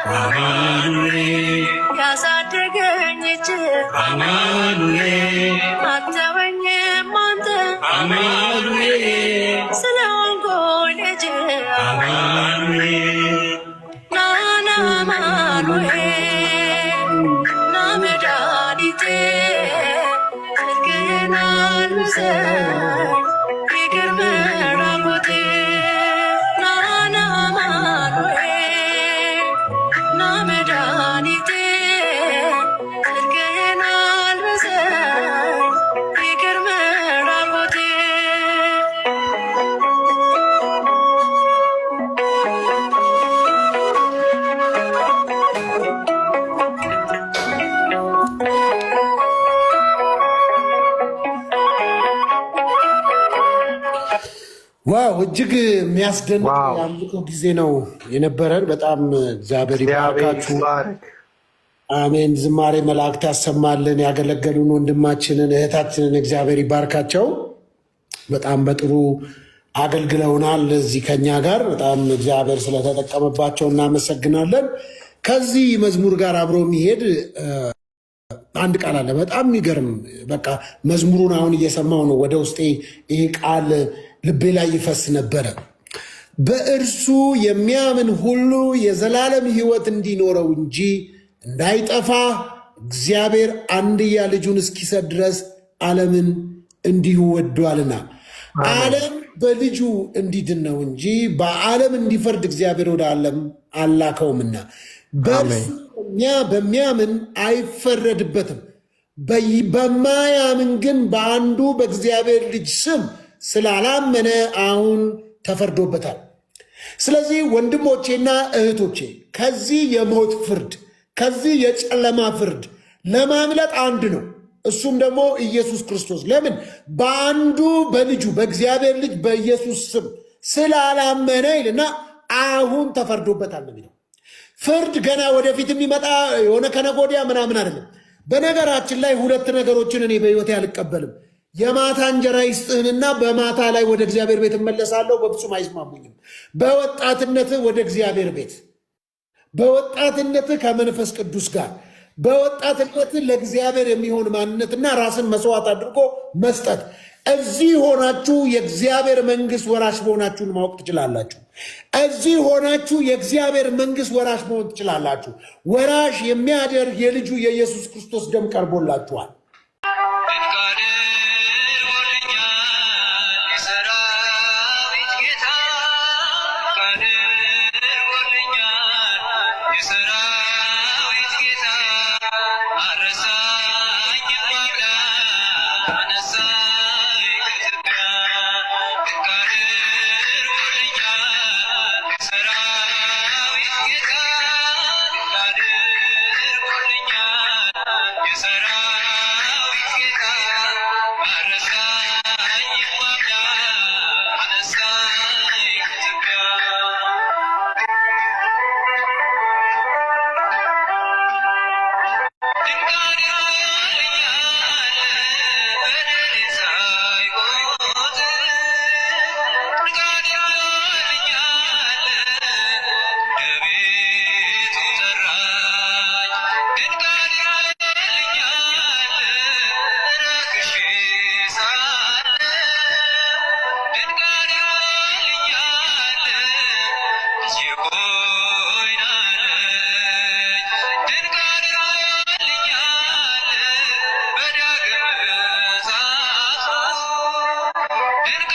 Amanuel, ያሳደገኝች Amanuel, አተወኝም አንተ Amanuel, ስለሆንኩኝ ልጅ Amanuel, ናና አማኑኤል ና መድኃኒቴ ጽድቅህን አልብሰኝ ይቅር መራቆቴ ናና አማኑኤል ና መድኃኒቴ ጽድቅህን አልብሰኝ ይቅር መራቆቴ ዋው እጅግ የሚያስደንቅ የአምልኮ ጊዜ ነው የነበረን። በጣም እግዚአብሔር ይባርካችሁ። አሜን። ዝማሬ መላእክት ያሰማልን። ያገለገሉን ወንድማችንን እህታችንን እግዚአብሔር ይባርካቸው። በጣም በጥሩ አገልግለውናል። እዚህ ከኛ ጋር በጣም እግዚአብሔር ስለተጠቀመባቸው እናመሰግናለን። ከዚህ መዝሙር ጋር አብሮ የሚሄድ አንድ ቃል አለ። በጣም የሚገርም በቃ መዝሙሩን አሁን እየሰማው ነው። ወደ ውስጤ ይህ ቃል ልቤ ላይ ይፈስ ነበረ። በእርሱ የሚያምን ሁሉ የዘላለም ሕይወት እንዲኖረው እንጂ እንዳይጠፋ እግዚአብሔር አንድያ ልጁን እስኪሰጥ ድረስ ዓለምን እንዲሁ ወዷልና። ዓለም በልጁ እንዲድን ነው እንጂ በዓለም እንዲፈርድ እግዚአብሔር ወደ ዓለም አላከውምና። በእርሱ በሚያምን አይፈረድበትም። በማያምን ግን በአንዱ በእግዚአብሔር ልጅ ስም ስላላመነ አሁን ተፈርዶበታል። ስለዚህ ወንድሞቼና እህቶቼ ከዚህ የሞት ፍርድ ከዚህ የጨለማ ፍርድ ለማምለጥ አንድ ነው። እሱም ደግሞ ኢየሱስ ክርስቶስ። ለምን? በአንዱ በልጁ በእግዚአብሔር ልጅ በኢየሱስ ስም ስላላመነ ይልና አሁን ተፈርዶበታል ነው የሚለው። ፍርድ ገና ወደፊት የሚመጣ የሆነ ከነገ ወዲያ ምናምን አይደለም። በነገራችን ላይ ሁለት ነገሮችን እኔ በሕይወቴ አልቀበልም። የማታ እንጀራ ይስጥህንና በማታ ላይ ወደ እግዚአብሔር ቤት እመለሳለሁ፣ በፍጹም አይስማሙኝም። በወጣትነትህ ወደ እግዚአብሔር ቤት፣ በወጣትነትህ ከመንፈስ ቅዱስ ጋር፣ በወጣትነትህ ለእግዚአብሔር የሚሆን ማንነትና ራስን መስዋዕት አድርጎ መስጠት። እዚህ ሆናችሁ የእግዚአብሔር መንግሥት ወራሽ መሆናችሁን ማወቅ ትችላላችሁ። እዚህ ሆናችሁ የእግዚአብሔር መንግሥት ወራሽ መሆን ትችላላችሁ። ወራሽ የሚያደርግ የልጁ የኢየሱስ ክርስቶስ ደም ቀርቦላችኋል። ድንቅ